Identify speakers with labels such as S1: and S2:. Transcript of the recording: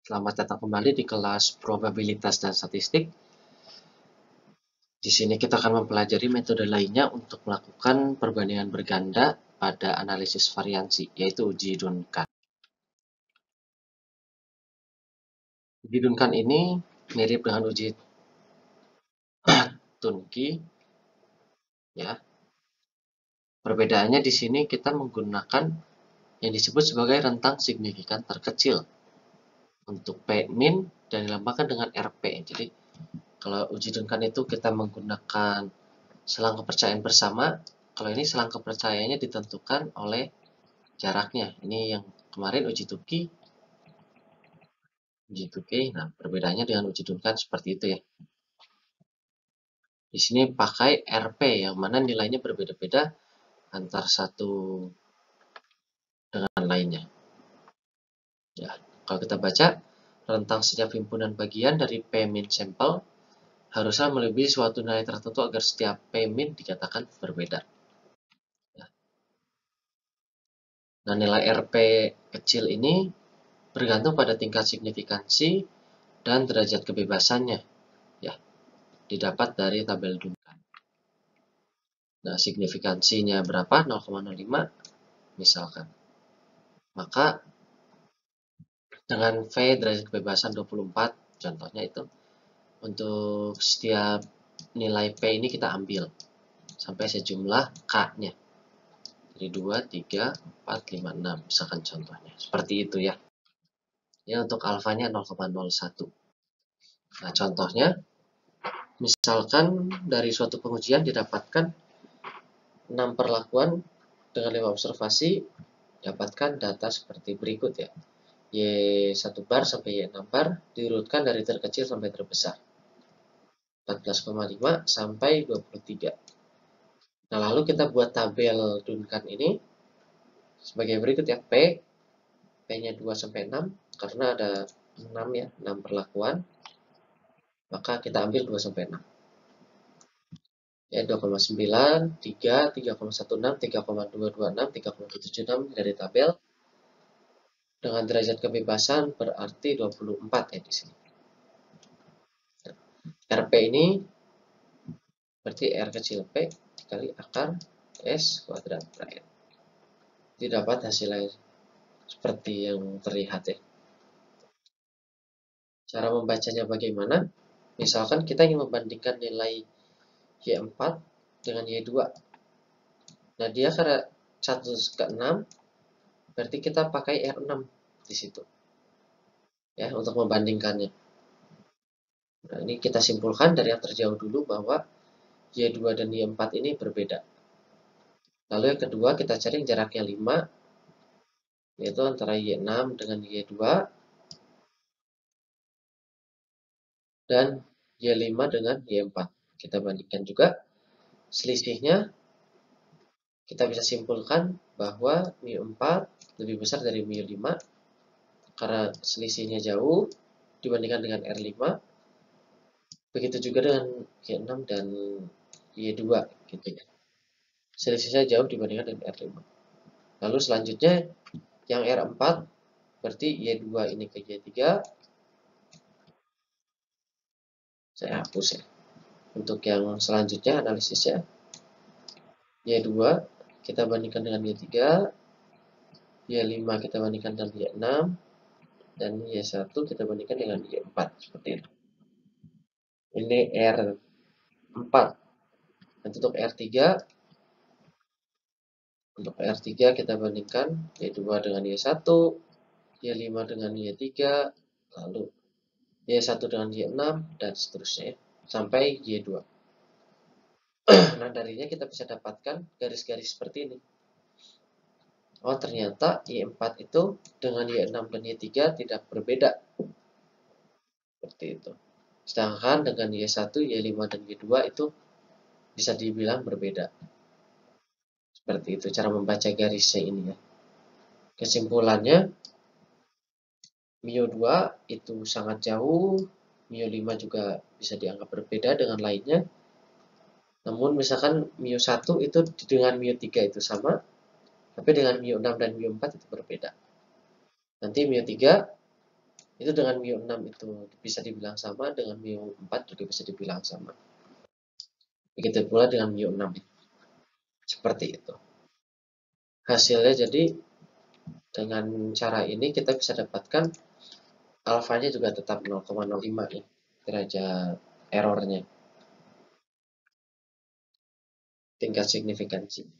S1: Selamat datang kembali di kelas probabilitas dan statistik. Di sini kita akan mempelajari metode lainnya untuk melakukan perbandingan berganda pada analisis variansi, yaitu uji Duncan. Uji Duncan ini mirip dengan uji Tunki, ya. Perbedaannya di sini kita menggunakan yang disebut sebagai rentang signifikan terkecil untuk P min dan dilambangkan dengan RP. Jadi kalau uji Duncan itu kita menggunakan selang kepercayaan bersama. Kalau ini selang kepercayaannya ditentukan oleh jaraknya. Ini yang kemarin uji Tukey. Nah, perbedaannya dengan uji Duncan seperti itu ya. Di sini pakai RP yang mana nilainya berbeda-beda antar satu dengan lainnya. Ya, kalau kita baca rentang setiap himpunan bagian dari P min sampel harusnya melebihi suatu nilai tertentu agar setiap P min dikatakan berbeda. Ya. Nah, nilai RP kecil ini bergantung pada tingkat signifikansi dan derajat kebebasannya, ya, didapat dari tabel Duncan. Nah, signifikansinya berapa? 0,05 misalkan. Maka dengan V derajat kebebasan 24, contohnya itu, untuk setiap nilai P ini kita ambil sampai sejumlah K-nya. Jadi 2, 3, 4, 5, 6, misalkan contohnya. Seperti itu ya. Ya, untuk alfanya 0,01. Nah, contohnya, misalkan dari suatu pengujian didapatkan 6 perlakuan dengan 5 observasi, dapatkan data seperti berikut ya. Y1 bar sampai Y6 bar diurutkan dari terkecil sampai terbesar. 14,5 sampai 23. Nah, lalu kita buat tabel Duncan ini sebagai berikut ya. P-nya 2 sampai 6 karena ada 6 ya, 6 perlakuan. Maka kita ambil 2 sampai 6. Ya, 2,9, 3, 3,16, 3,226, 3,76 dari tabel. Dengan derajat kebebasan berarti 24 ya di sini. RP ini berarti R kecil P dikali akar S kuadrat rakyat. Didapat hasilnya seperti yang terlihat ya. Cara membacanya bagaimana? Misalkan kita ingin membandingkan nilai Y4 dengan Y2. Nah, dia karena 1 ke 6, berarti kita pakai R6 di situ. Ya, untuk membandingkannya. Nah, ini kita simpulkan dari yang terjauh dulu bahwa Y2 dan Y4 ini berbeda. Lalu yang kedua kita cari jaraknya 5, yaitu antara Y6 dengan Y2 dan Y5 dengan Y4. Kita bandingkan juga selisihnya, kita bisa simpulkan bahwa mu4 lebih besar dari mu5 karena selisihnya jauh dibandingkan dengan R5. Begitu juga dengan Y6 dan Y2 gitu ya. Selisihnya jauh dibandingkan dengan R5. Lalu selanjutnya yang R4 berarti Y2 ini ke Y3. Saya hapus ya. Untuk yang selanjutnya analisisnya Y2 kita bandingkan dengan Y3, Y5 kita bandingkan dengan Y6, dan Y1 kita bandingkan dengan Y4 seperti itu. Ini R4. Dan untuk R3 kita bandingkan Y2 dengan Y1, Y5 dengan Y3, lalu Y1 dengan Y6 dan seterusnya sampai Y2. Nah, darinya kita bisa dapatkan garis-garis seperti ini. Oh, ternyata Y4 itu dengan Y6 dan Y3 tidak berbeda. Seperti itu. Sedangkan dengan Y1, Y5, dan Y2 itu bisa dibilang berbeda. Seperti itu cara membaca garisnya ini ya. Kesimpulannya, mu2 itu sangat jauh, mu5 juga bisa dianggap berbeda dengan lainnya. Namun misalkan mu1 itu dengan mu3 itu sama, tapi dengan mu6 dan mu4 itu berbeda. Nanti mu3 Itu dengan mu 6 itu bisa dibilang sama, dengan mu 4 juga bisa dibilang sama. Begitu pula dengan mu 6. Seperti itu. Hasilnya jadi dengan cara ini kita bisa dapatkan alfanya juga tetap 0,05 nih, derajat errornya, tingkat signifikansi.